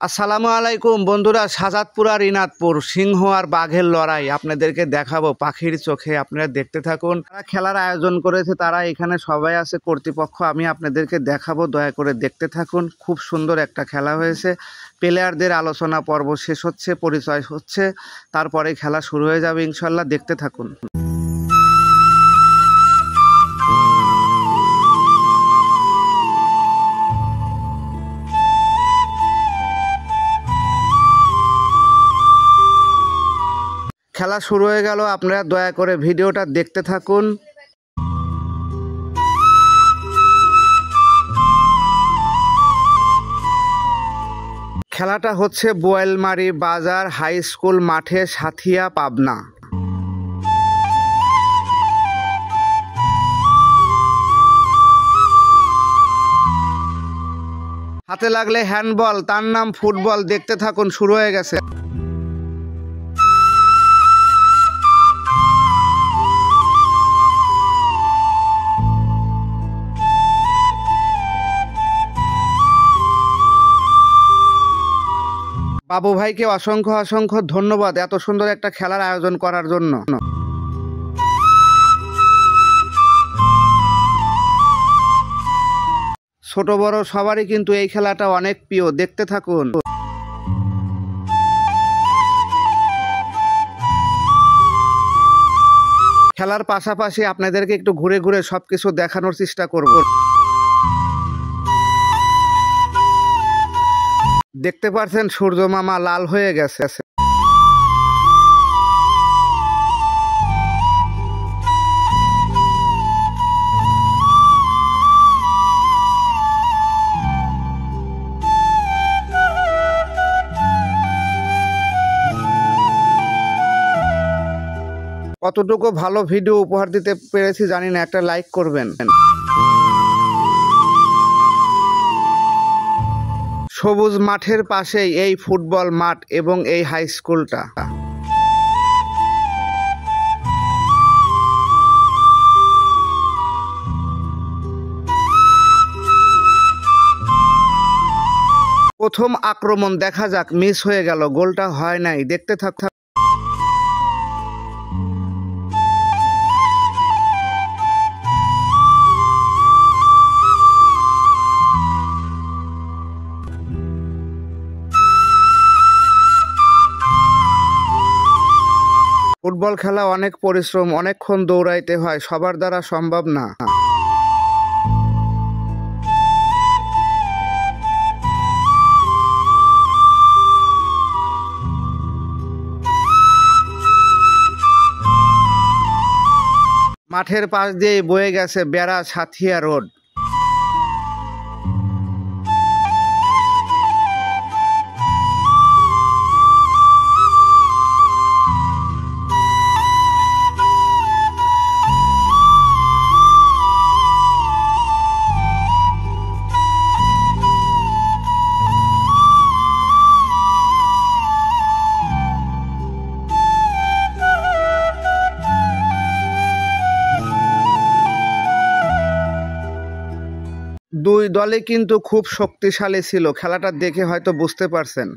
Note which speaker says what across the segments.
Speaker 1: আসসালামু আলাইকুম বন্ধুরা, শাহজাদপুর আর ইনাদপুর সিংহ আর বাঘের লড়াই আপনাদেরকে দেখাবো পাখির চোখে। আপনারা দেখতে থাকুন। তারা খেলার আয়োজন করেছে, তারা এখানে সবাই আছে কর্তৃপক্ষ। আমি আপনাদেরকে দেখাবো, দয়া করে দেখতে থাকুন। খুব সুন্দর একটা খেলা হয়েছে। প্লেয়ারদের আলোচনা পর্ব শেষ হচ্ছে, পরিচয় হচ্ছে, তারপরে খেলা শুরু হয়ে যাবে ইনশাল্লাহ। দেখতে থাকুন। খেলা শুরু হয়ে গেল, আপনারা দয়া করে ভিডিওটা দেখতে থাকুন। খেলাটা হচ্ছে বোয়ালমারী বাজার হাই স্কুল মাঠে, সাথিয়া, পাবনা। হাতে লাগলে হ্যান্ডবল, তার নাম ফুটবল। দেখতে থাকুন, শুরু হয়ে গেছে। বাবু ভাইকে অসংখ্য অসংখ্য ধন্যবাদ এত সুন্দর একটা খেলার আয়োজন করার জন্য। ছোট বড় সবারই কিন্তু এই খেলাটা অনেক প্রিয়। দেখতে থাকুন। খেলার পাশাপাশি আপনাদেরকে একটু ঘুরে ঘুরে সবকিছু দেখানোর চেষ্টা করব। দেখতে পাচ্ছেন সূর্য মামা লাল হয়ে গেছে। কতটুকু ভালো ভিডিও উপহার দিতে পেরেছি জানি না, একটা লাইক করবেন। সবুজ মাঠের পাশেই এই ফুটবল মাঠ এবং এই হাই স্কুলটা। প্রথম আক্রমণ দেখা যাক, মিস হয়ে গেল, গোলটা হয় নাই। দেখতে থাক। ফুটবল খেলা অনেক পরিশ্রম, অনেকক্ষণ দৌড়াইতে হয়, সবার দ্বারা সম্ভব না। মাঠের পাশ দিয়ে বয়ে গেছে বেড়া সাথিয়া রোড। দুই দলে কিন্তু খুব শক্তিশালী ছিল, খেলাটা দেখে হয়তো বুঝতে পারছেন।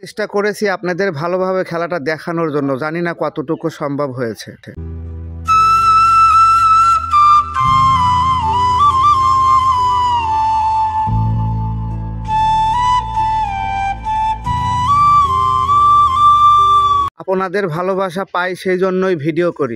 Speaker 1: চেষ্টা করেছি আপনাদের ভালোভাবে খেলাটা দেখানোর জন্য, জানি না কতটুকু সম্ভব হয়েছে। আপনাদের ভালোবাসা পাই, সেই জন্যই ভিডিও করি।